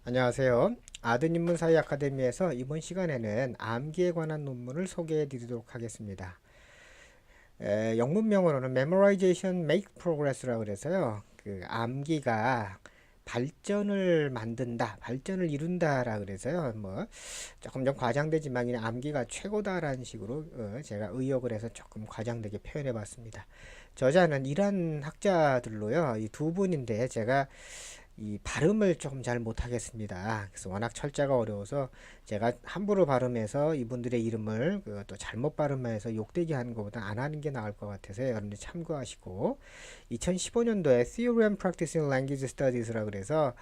안녕하세요. 아드인문사회 아카데미에서 이번 시간에는 암기에 관한 논문을 소개해 드리도록 하겠습니다. 영문명으로는 Memorization Make Progress라고 그래서요. 그 암기가 발전을 만든다, 발전을 이룬다라 그래서요. 뭐 조금 좀 과장되지만 그냥 암기가 최고다라는 식으로 제가 의역을 해서 조금 과장되게 표현해 봤습니다. 저자는 이란 학자들로요. 이 두 분인데 제가 이 발음을 조금 잘 못하겠습니다. 그래서 워낙 철자가 어려워서 제가 함부로 발음해서 이분들의 이름을 또 잘못 발음해서 욕되게 하는 것보다 안 하는 게 나을 것 같아서 여러분들 참고하시고 2015년도에 Theory and Practicing Language Studies라고 그래서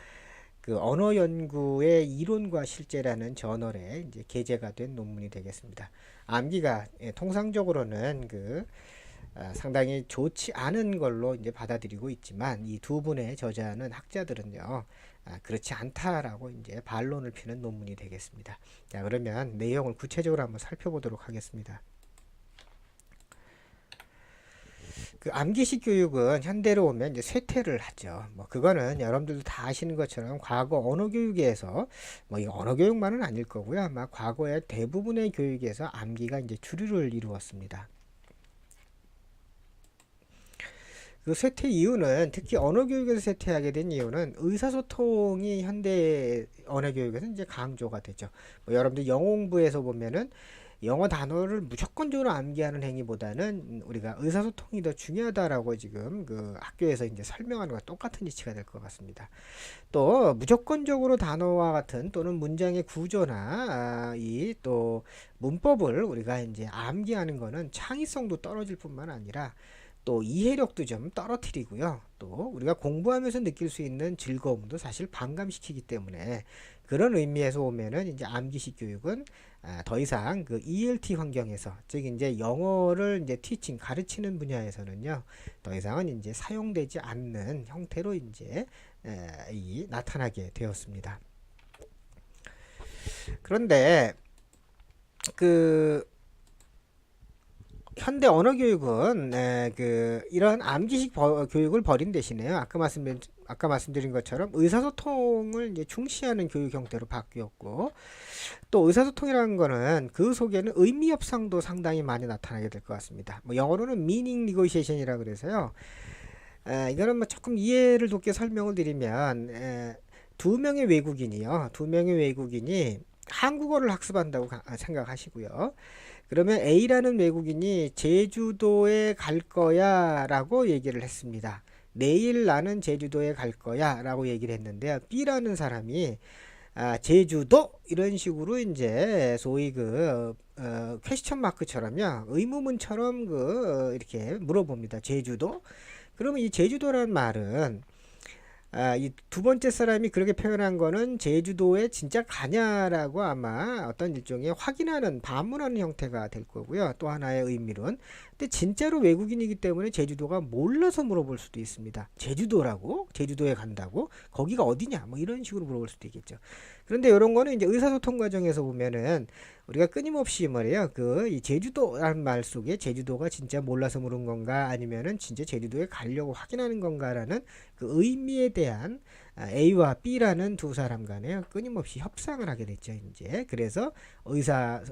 그 언어 연구의 이론과 실제라는 저널에 이제 게재가 된 논문이 되겠습니다. 암기가 통상적으로는 상당히 좋지 않은 걸로 이제 받아들이고 있지만 이 두 분의 저자는 학자들은요 그렇지 않다라고 이제 반론을 피는 논문이 되겠습니다. 자, 그러면 내용을 구체적으로 한번 살펴보도록 하겠습니다. 그 암기식 교육은 현대로 오면 이제 쇠퇴를 하죠. 뭐 그거는 여러분들도 다 아시는 것처럼 과거 언어 교육에서 뭐 이 언어 교육만은 아닐 거고요. 아마 과거의 대부분의 교육에서 암기가 이제 주류를 이루었습니다. 그 쇠퇴 이유는 특히 언어 교육에서 쇠퇴하게 된 이유는 의사소통이 현대 언어 교육에서 이제 강조가 되죠. 뭐 여러분들 영어 공부에서 보면은 영어 단어를 무조건적으로 암기하는 행위보다는 우리가 의사소통이 더 중요하다라고 지금 그 학교에서 이제 설명하는 것과 똑같은 이치가 될 것 같습니다. 또 무조건적으로 단어와 같은 또는 문장의 구조나 이 또 문법을 우리가 이제 암기하는 거는 창의성도 떨어질 뿐만 아니라 또 이해력도 좀 떨어뜨리고요. 또 우리가 공부하면서 느낄 수 있는 즐거움도 사실 반감시키기 때문에 그런 의미에서 보면은 이제 암기식 교육은 더 이상 그 ELT 환경에서 즉 이제 영어를 이제 티칭 가르치는 분야에서는요 더 이상은 이제 사용되지 않는 형태로 이제 나타나게 되었습니다. 그런데 그 현대 언어 교육은 이런 암기식 교육을 버린 대신에요. 아까 말씀드린 것처럼 의사소통을 이제 중시하는 교육 형태로 바뀌었고 또 의사소통이라는 거는 그 속에는 의미 협상도 상당히 많이 나타나게 될 것 같습니다. 뭐 영어로는 meaning negotiation이라 그래서요. 이거는 뭐 조금 이해를 돕게 설명을 드리면 두 명의 외국인이 한국어를 학습한다고 생각하시고요. 그러면 A라는 외국인이 제주도에 갈 거야 라고 얘기를 했습니다. 내일 나는 제주도에 갈 거야 라고 얘기를 했는데요. B라는 사람이 제주도 이런 식으로 이제 소위 퀘스천 마크처럼요. 의문문처럼 이렇게 물어봅니다. 제주도? 그러면 이 제주도란 말은 이 두 번째 사람이 그렇게 표현한 거는 제주도에 진짜 가냐라고 아마 어떤 일종의 확인하는 반문하는 형태가 될 거고요. 또 하나의 의미론. 근데 진짜로 외국인이기 때문에 제주도가 몰라서 물어볼 수도 있습니다. 제주도라고? 제주도에 간다고? 거기가 어디냐? 뭐 이런 식으로 물어볼 수도 있겠죠. 그런데 이런 거는 이제 의사소통 과정에서 보면은 우리가 끊임없이 말이에요. 이 제주도라는 말 속에 제주도가 진짜 몰라서 물은 건가 아니면은 진짜 제주도에 가려고 확인하는 건가라는 그 의미에 대한 A와 B라는 두 사람 간에 끊임없이 협상을 하게 됐죠, 이제. 그래서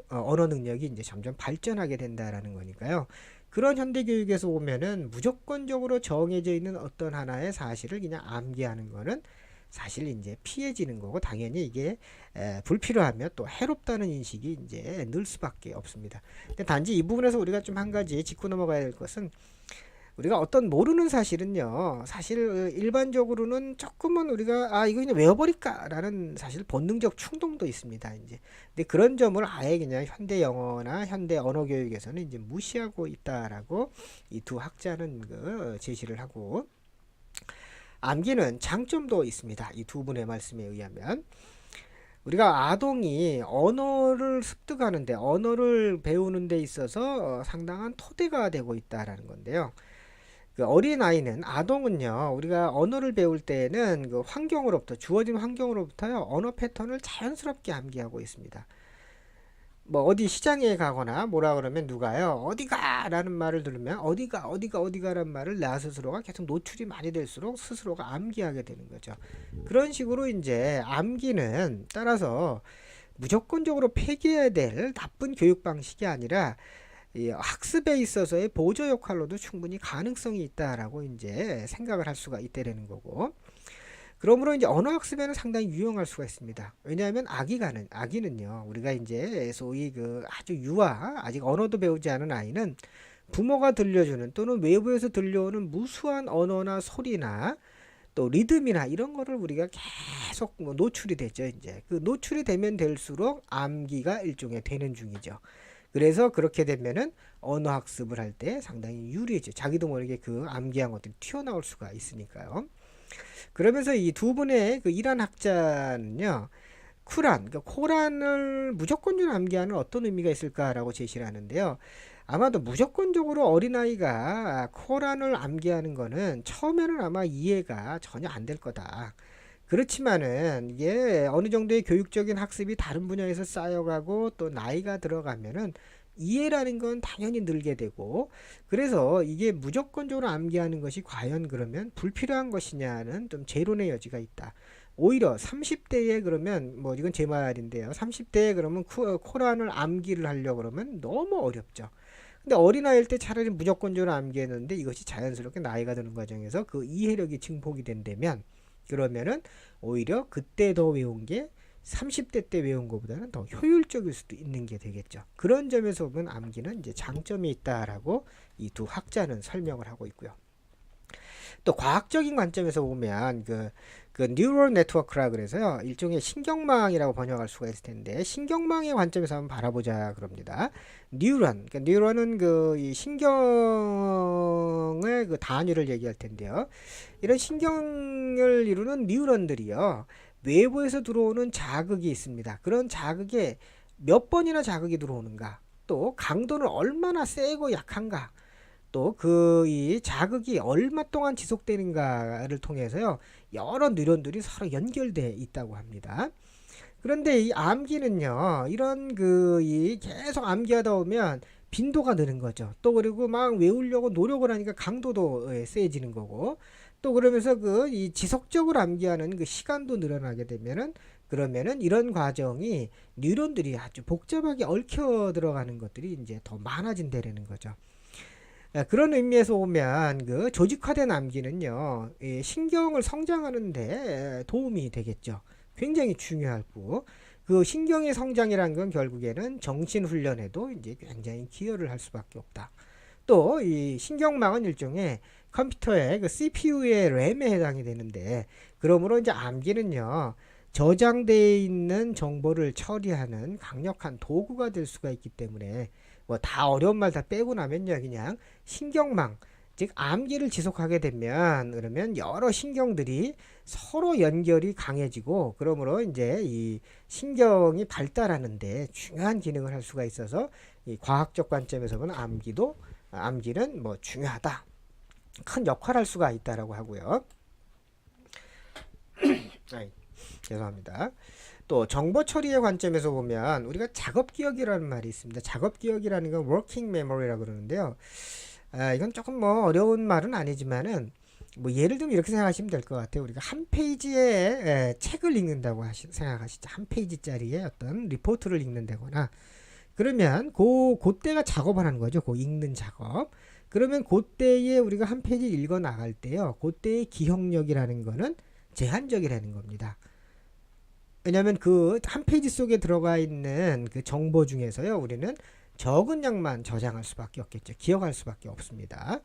언어 능력이 이제 점점 발전하게 된다라는 거니까요. 그런 현대 교육에서 보면은 무조건적으로 정해져 있는 어떤 하나의 사실을 그냥 암기하는 거는 사실 이제 피해지는 거고 당연히 이게 불필요하며 또 해롭다는 인식이 이제 늘 수밖에 없습니다. 근데 단지 이 부분에서 우리가 좀 한 가지 짚고 넘어가야 될 것은 우리가 어떤 모르는 사실은요 사실 일반적으로는 조금은 우리가 이거 그냥 외워버릴까라는 사실 본능적 충동도 있습니다 이제. 근데 그런 점을 아예 그냥 현대 영어나 현대 언어 교육에서는 이제 무시하고 있다라고 이 두 학자는 제시를 하고 암기는 장점도 있습니다. 이 두 분의 말씀에 의하면 우리가 아동이 언어를 습득하는데 언어를 배우는 데 있어서 상당한 토대가 되고 있다라는 건데요. 그 어린아이는 아동은요 우리가 언어를 배울 때에는 그 환경으로부터 주어진 환경으로부터요 언어 패턴을 자연스럽게 암기하고 있습니다. 뭐 어디 시장에 가거나 뭐라 그러면 누가요 어디가 라는 말을 들으면 어디가라는 말을 나 스스로가 계속 노출이 많이 될수록 스스로가 암기하게 되는 거죠. 그런 식으로 이제 암기는 따라서 무조건적으로 폐기해야 될 나쁜 교육 방식이 아니라 이 학습에 있어서의 보조 역할로도 충분히 가능성이 있다라고 이제 생각을 할 수가 있다라는 거고, 그러므로 이제 언어 학습에는 상당히 유용할 수가 있습니다. 왜냐하면 아기는요, 우리가 이제 소위 그 아주 유아, 아직 언어도 배우지 않은 아이는 부모가 들려주는 또는 외부에서 들려오는 무수한 언어나 소리나 또 리듬이나 이런 거를 우리가 계속 뭐 노출이 되죠. 이제 그 노출이 되면 될수록 암기가 일종의 되는 중이죠. 그래서 그렇게 되면은 언어 학습을 할 때 상당히 유리해져. 자기도 모르게 그 암기한 것들이 튀어나올 수가 있으니까요. 그러면서 이 두 분의 그 이란 학자는요, 그러니까 코란을 무조건적으로 암기하는 어떤 의미가 있을까라고 제시를 하는데요. 아마도 무조건적으로 어린아이가 코란을 암기하는 거는 처음에는 아마 이해가 전혀 안 될 거다. 그렇지만은 이게 어느 정도의 교육적인 학습이 다른 분야에서 쌓여가고 또 나이가 들어가면은 이해라는 건 당연히 늘게 되고, 그래서 이게 무조건적으로 암기하는 것이 과연 그러면 불필요한 것이냐는 좀 재론의 여지가 있다. 오히려 30대에 그러면 뭐 이건 제 말인데요. 30대에 그러면 코란을 암기를 하려고 그러면 너무 어렵죠. 근데 어린아이일 때 차라리 무조건적으로 암기했는데 이것이 자연스럽게 나이가 드는 과정에서 그 이해력이 증폭이 된다면, 그러면은 오히려 그때 더 외운 게 30대 때 외운 것보다는 더 효율적일 수도 있는 게 되겠죠. 그런 점에서 보면 암기는 이제 장점이 있다라고 이 두 학자는 설명을 하고 있고요. 또 과학적인 관점에서 보면 그 뉴럴 네트워크라 그래서요, 일종의 신경망이라고 번역할 수가 있을 텐데, 신경망의 관점에서 한번 바라보자 그럽니다. 그러니까 뉴런은 그 이 신경의 그 단위를 얘기할 텐데요. 이런 신경을 이루는 뉴런들이요, 외부에서 들어오는 자극이 있습니다. 그런 자극에 몇 번이나 자극이 들어오는가, 또 강도는 얼마나 세고 약한가, 또 그 이 자극이 얼마 동안 지속되는가를 통해서요, 여러 뉴런들이 서로 연결되어 있다고 합니다. 그런데 이 암기는요, 이런 그 이 계속 암기하다 보면 빈도가 느는 거죠. 또 그리고 막 외우려고 노력을 하니까 강도도 세지는 거고, 또 그러면서 그 이 지속적으로 암기하는 그 시간도 늘어나게 되면은, 그러면은 이런 과정이 뉴런들이 아주 복잡하게 얽혀 들어가는 것들이 이제 더 많아진다는 거죠. 그런 의미에서 보면 그 조직화된 암기는요, 신경을 성장하는데 도움이 되겠죠. 굉장히 중요하고, 그 신경의 성장이라는 건 결국에는 정신 훈련에도 이제 굉장히 기여를 할 수밖에 없다. 또 이 신경망은 일종의 컴퓨터의 그 CPU의 램에 해당이 되는데, 그러므로 이제 암기는요, 저장되어 있는 정보를 처리하는 강력한 도구가 될 수가 있기 때문에, 뭐 다 어려운 말 다 빼고 나면요, 그냥 신경망, 즉 암기를 지속하게 되면 그러면 여러 신경들이 서로 연결이 강해지고, 그러므로 이제 이 신경이 발달하는데 중요한 기능을 할 수가 있어서, 이 과학적 관점에서 보면 암기는 뭐 중요하다, 큰 역할을 할 수가 있다라고 하고요. 죄송합니다. 또 정보 처리의 관점에서 보면 우리가 작업 기억이라는 말이 있습니다. 작업 기억이라는 건 working memory라고 그러는데요. 이건 조금 뭐 어려운 말은 아니지만은, 뭐 예를 들면 이렇게 생각하시면 될 것 같아요. 우리가 한 페이지의 책을 읽는다고 생각하시죠. 한 페이지짜리의 어떤 리포트를 읽는다거나, 그러면 그때가 작업을 하는 거죠. 그 읽는 작업. 그러면 그때에 우리가 한 페이지 읽어 나갈 때요, 그때의 기억력이라는 거는 제한적이라는 겁니다. 왜냐하면 그 한 페이지 속에 들어가 있는 그 정보 중에서요, 우리는 적은 양만 저장할 수밖에 없겠죠. 기억할 수밖에 없습니다.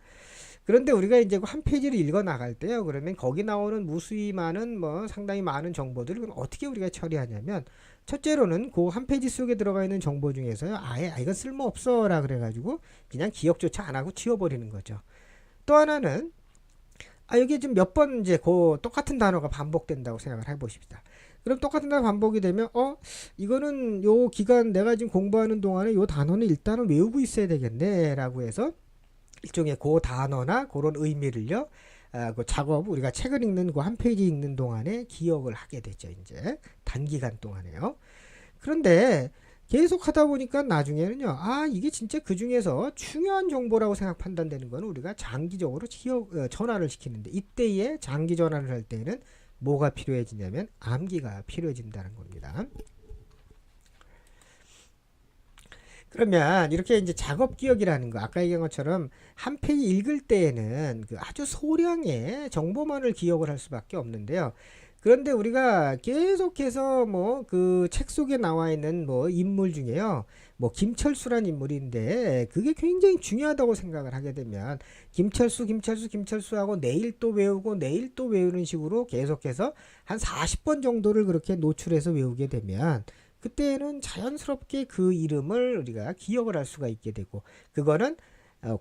그런데 우리가 이제 한 페이지를 읽어 나갈 때요, 그러면 거기 나오는 무수히 많은 뭐 상당히 많은 정보들을 어떻게 우리가 처리하냐면, 첫째로는 그 한 페이지 속에 들어가 있는 정보 중에서요, 아예 이건 쓸모 없어라 그래가지고 그냥 기억조차 안 하고 지워버리는 거죠. 또 하나는, 여기 지금 몇 번 이제 그 똑같은 단어가 반복된다고 생각을 해보십시다. 그럼 똑같은 단어 반복이 되면, 이거는 요 기간 내가 지금 공부하는 동안에 요 단어는 일단은 외우고 있어야 되겠네 라고 해서 일종의 그 단어나 그런 의미를요, 그 작업, 우리가 책을 읽는 그 한 페이지 읽는 동안에 기억을 하게 되죠. 이제 단기간 동안에요. 그런데 계속 하다 보니까 나중에는요, 이게 진짜 그 중에서 중요한 정보라고 판단되는 거는 우리가 장기적으로 전환을 시키는데, 이때에 장기 전환을 할 때는 뭐가 필요해지냐면 암기가 필요해진다는 겁니다. 그러면 이렇게 이제 작업 기억이라는 거, 아까 얘기한 것처럼 한 페이지 읽을 때에는 그 아주 소량의 정보만을 기억을 할 수밖에 없는데요. 그런데 우리가 계속해서 뭐 그 책 속에 나와 있는 뭐 인물 중에요, 뭐 김철수란 인물인데 그게 굉장히 중요하다고 생각을 하게 되면 김철수 하고 내일 또 외우고 내일 또 외우는 식으로 계속해서 한 40번 정도를 그렇게 노출해서 외우게 되면 그때는 자연스럽게 그 이름을 우리가 기억을 할 수가 있게 되고, 그거는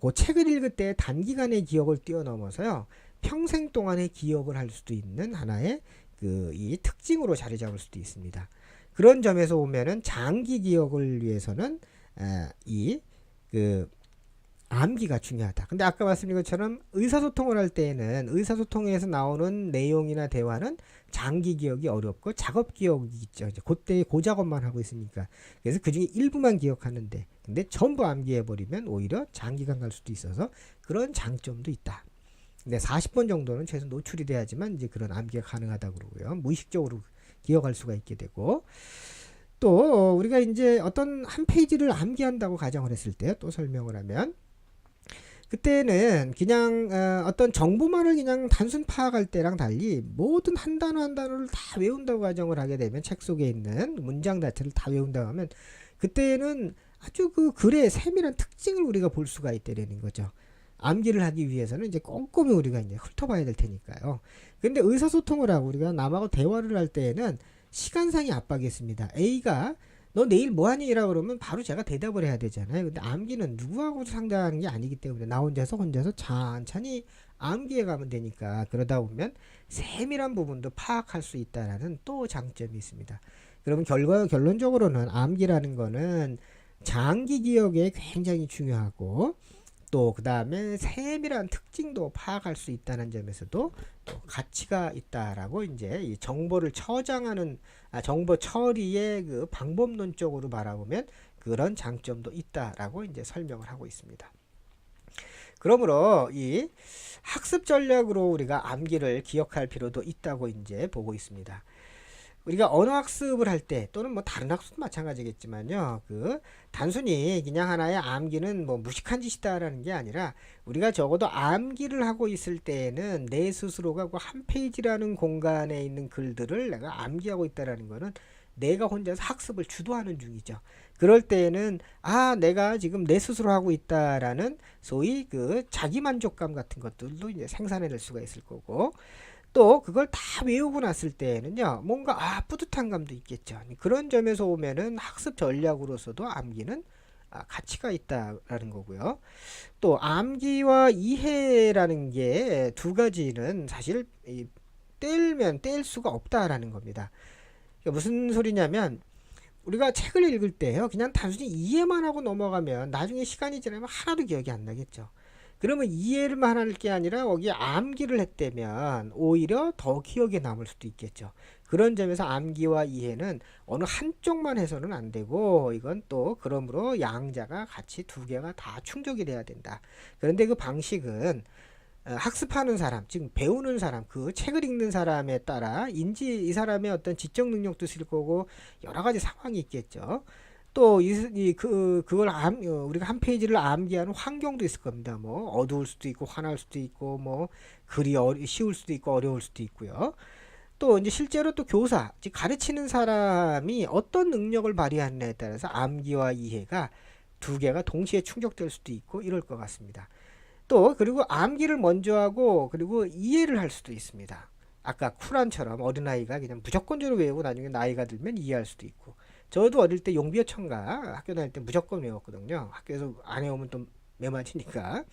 그 책을 읽을 때 단기간의 기억을 뛰어넘어서요, 평생 동안의 기억을 할 수도 있는 하나의 그 이 특징으로 자리 잡을 수도 있습니다. 그런 점에서 보면은 장기 기억을 위해서는 이그 암기가 중요하다. 근데 아까 말씀드린 것처럼 의사소통을 할 때에는 의사소통에서 나오는 내용이나 대화는 장기 기억이 어렵고 작업 기억이 있죠. 이제 그때 그 작업만 하고 있으니까. 그래서 그 중에 일부만 기억하는데, 근데 전부 암기해버리면 오히려 장기간 갈 수도 있어서 그런 장점도 있다. 근데 40번 정도는 최소 노출이 돼야지만 이제 그런 암기가 가능하다고 그러고요. 무의식적으로 기억할 수가 있게 되고, 또 우리가 이제 어떤 한 페이지를 암기한다고 가정을 했을 때 또 설명을 하면, 그때는 그냥 어떤 정보만을 그냥 단순 파악할 때랑 달리 모든 한 단어 한 단어를 다 외운다고 가정을 하게 되면, 책 속에 있는 문장 자체를 다 외운다고 하면 그때는 아주 그 글의 세밀한 특징을 우리가 볼 수가 있다는 거죠. 암기를 하기 위해서는 이제 꼼꼼히 우리가 이제 훑어봐야 될 테니까요. 근데 의사소통을 하고 우리가 남하고 대화를 할 때에는 시간상의 압박이 있습니다. A가 너 내일 뭐 하니? 라고 그러면 바로 제가 대답을 해야 되잖아요. 근데 암기는 누구하고도 상대하는 게 아니기 때문에 나 혼자서 천천히 암기해 가면 되니까, 그러다 보면 세밀한 부분도 파악할 수 있다라는 또 장점이 있습니다. 그러면 결론적으로는 암기라는 거는 장기 기억에 굉장히 중요하고, 또 그 다음에 세밀한 특징도 파악할 수 있다는 점에서도 또 가치가 있다라고, 이제 이 정보를 저장하는 정보 처리의 그 방법론적으로 말하면 그런 장점도 있다라고 이제 설명을 하고 있습니다. 그러므로 이 학습 전략으로 우리가 암기를 기억할 필요도 있다고 이제 보고 있습니다. 우리가 언어 학습을 할 때, 또는 뭐 다른 학습도 마찬가지겠지만요, 그 단순히 그냥 하나의 암기는 뭐 무식한 짓이다라는 게 아니라, 우리가 적어도 암기를 하고 있을 때에는 내 스스로가 그 한 페이지라는 공간에 있는 글들을 내가 암기하고 있다라는 거는 내가 혼자서 학습을 주도하는 중이죠. 그럴 때에는 내가 지금 내 스스로 하고 있다라는 소위 그 자기 만족감 같은 것들도 이제 생산해낼 수가 있을 거고, 또 그걸 다 외우고 났을 때에는요, 뭔가 뿌듯한 감도 있겠죠. 그런 점에서 보면은 학습 전략으로서도 암기는 가치가 있다라는 거고요. 또 암기와 이해라는 게 두 가지는 사실 떼면 뗄 수가 없다라는 겁니다. 그러니까 무슨 소리냐면, 우리가 책을 읽을 때요, 그냥 단순히 이해만 하고 넘어가면 나중에 시간이 지나면 하나도 기억이 안 나겠죠. 그러면 이해만 할 게 아니라 거기에 암기를 했다면 오히려 더 기억에 남을 수도 있겠죠. 그런 점에서 암기와 이해는 어느 한쪽만 해서는 안 되고, 이건 또 그러므로 양자가 같이 두 개가 다 충족이 돼야 된다. 그런데 그 방식은 학습하는 사람, 즉 배우는 사람, 그 책을 읽는 사람에 따라 이 사람의 어떤 지적 능력도 있을 거고 여러 가지 상황이 있겠죠. 또 그걸 우리가 한 페이지를 암기하는 환경도 있을 겁니다. 뭐 어두울 수도 있고 환할 수도 있고, 뭐 글이 쉬울 수도 있고 어려울 수도 있고요. 또 이제 실제로 또 교사, 즉 가르치는 사람이 어떤 능력을 발휘하느냐에 따라서 암기와 이해가 두 개가 동시에 충족될 수도 있고 이럴 것 같습니다. 또 그리고 암기를 먼저 하고 그리고 이해를 할 수도 있습니다. 아까 쿨한처럼 어린아이가 그냥 무조건적으로 외우고 나중에 나이가 들면 이해할 수도 있고, 저도 어릴 때 용비어 천가 학교 다닐 때 무조건 외웠거든요. 학교에서 안 외우면 또 매맞으니까.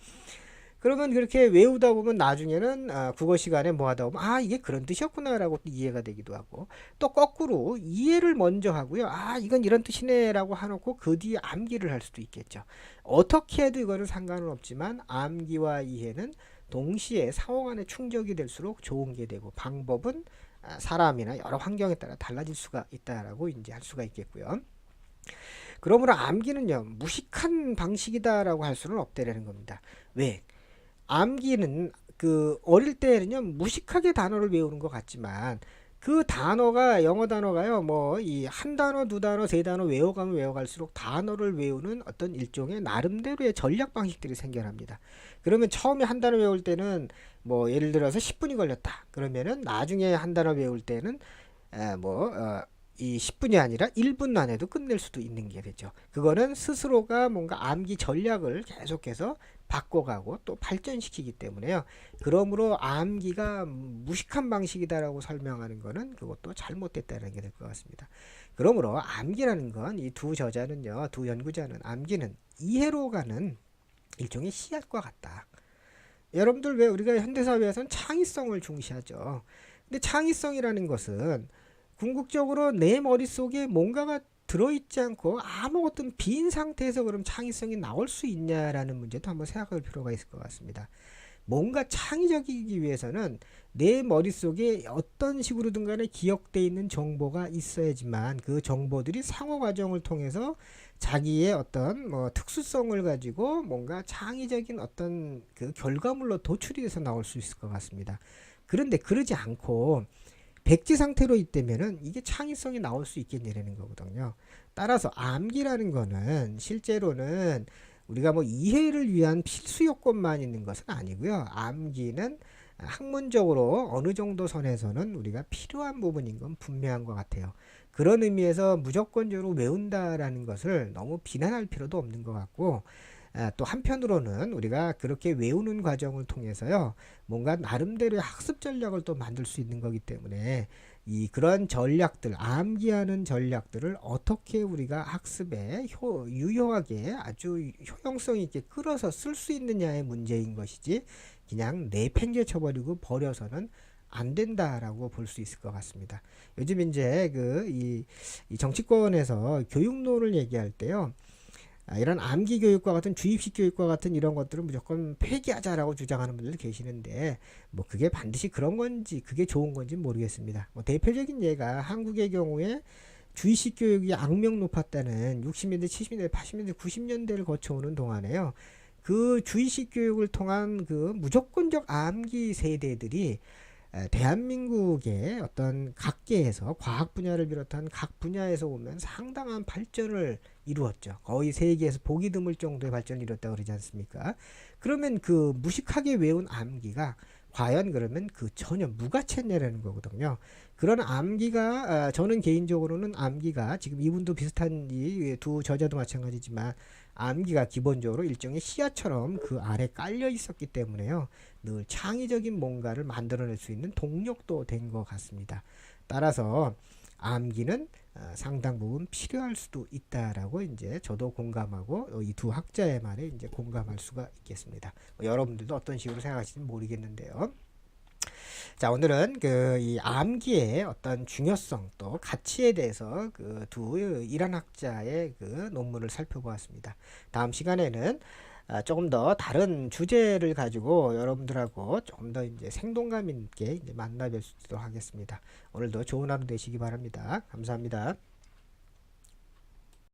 그러면 그렇게 외우다 보면 나중에는 국어 시간에 뭐 하다 보면 이게 그런 뜻이었구나 라고 이해가 되기도 하고, 또 거꾸로 이해를 먼저 하고요, 이건 이런 뜻이네 라고 해놓고 그 뒤에 암기를 할 수도 있겠죠. 어떻게 해도 이거는 상관은 없지만 암기와 이해는 동시에 상호 간에 충족이 될수록 좋은 게 되고, 방법은 사람이나 여러 환경에 따라 달라질 수가 있다라고 이제 할 수가 있겠고요. 그러므로 암기는요, 무식한 방식이다라고 할 수는 없다라는 겁니다. 왜? 암기는 그 어릴 때는요, 무식하게 단어를 외우는 것 같지만 그 단어가 영어 단어가요, 뭐 이 한 단어, 두 단어, 세 단어 외워가면 외워갈수록 단어를 외우는 어떤 일종의 나름대로의 전략 방식들이 생겨납니다. 그러면 처음에 한 단어 외울 때는 뭐 예를 들어서 10분이 걸렸다. 그러면은 나중에 한 단어 외울 때는 이 10분이 아니라 1분 안에도 끝낼 수도 있는 게 되죠. 그거는 스스로가 뭔가 암기 전략을 계속해서 바꿔가고 또 발전시키기 때문에요. 그러므로 암기가 무식한 방식이다라고 설명하는 거는 그것도 잘못됐다는 게 될 것 같습니다. 그러므로 암기라는 건 이 두 저자는요, 두 연구자는 암기는 이해로 가는 일종의 씨앗과 같다. 여러분들 왜 우리가 현대사회에서는 창의성을 중시하죠. 근데 창의성이라는 것은 궁극적으로 내 머릿속에 뭔가가 들어있지 않고 아무 어떤 빈 상태에서 그럼 창의성이 나올 수 있냐라는 문제도 한번 생각할 필요가 있을 것 같습니다. 뭔가 창의적이기 위해서는 내 머릿속에 어떤 식으로든 간에 기억되어 있는 정보가 있어야지만 그 정보들이 상호 과정을 통해서 자기의 어떤 뭐 특수성을 가지고 뭔가 창의적인 어떤 그 결과물로 도출이 돼서 나올 수 있을 것 같습니다. 그런데 그러지 않고 백지 상태로 있다면은 이게 창의성이 나올 수 있겠냐라는 거거든요. 따라서 암기라는 거는 실제로는 우리가 뭐 이해를 위한 필수 요건만 있는 것은 아니고요. 암기는 학문적으로 어느 정도 선에서는 우리가 필요한 부분인 건 분명한 것 같아요. 그런 의미에서 무조건적으로 외운다라는 것을 너무 비난할 필요도 없는 것 같고, 또 한편으로는 우리가 그렇게 외우는 과정을 통해서요, 뭔가 나름대로의 학습 전략을 또 만들 수 있는 거기 때문에 이 그런 전략들, 암기하는 전략들을 어떻게 우리가 학습에 유효하게 아주 효용성 있게 끌어서 쓸 수 있느냐의 문제인 것이지, 그냥 내팽개쳐버리고 버려서는 안 된다라고 볼 수 있을 것 같습니다. 요즘 이제 이 정치권에서 교육론을 얘기할 때요, 이런 암기 교육과 같은 주입식 교육과 같은 이런 것들은 무조건 폐기하자라고 주장하는 분들도 계시는데, 뭐 그게 반드시 그런 건지 그게 좋은 건지 모르겠습니다. 뭐 대표적인 예가 한국의 경우에 주입식 교육이 악명 높았다는 60년대, 70년대, 80년대, 90년대를 거쳐오는 동안에요. 그 주입식 교육을 통한 그 무조건적 암기 세대들이 대한민국의 어떤 각계에서 과학 분야를 비롯한 각 분야에서 보면 상당한 발전을 이루었죠. 거의 세계에서 보기 드물 정도의 발전을 이뤘다고 그러지 않습니까? 그러면 그 무식하게 외운 암기가 과연 그러면 그 전혀 무가치냐라는 거거든요. 그런 암기가 저는 개인적으로는 암기가 지금 이분도 비슷한 이 두 저자도 마찬가지지만 암기가 기본적으로 일종의 씨앗처럼 그 아래 깔려 있었기 때문에요. 늘 창의적인 뭔가를 만들어낼 수 있는 동력도 된 것 같습니다. 따라서 암기는 상당 부분 필요할 수도 있다라고 이제 저도 공감하고 이 두 학자의 말에 이제 공감할 수가 있겠습니다. 여러분들도 어떤 식으로 생각하실지 모르겠는데요. 자, 오늘은 그 이 암기의 어떤 중요성 또 가치에 대해서 그 두 일환학자의 그 논문을 살펴보았습니다. 다음 시간에는 조금 더 다른 주제를 가지고 여러분들하고 조금 더 이제 생동감 있게 이제 만나 뵐 수 있도록 하겠습니다. 오늘도 좋은 하루 되시기 바랍니다. 감사합니다.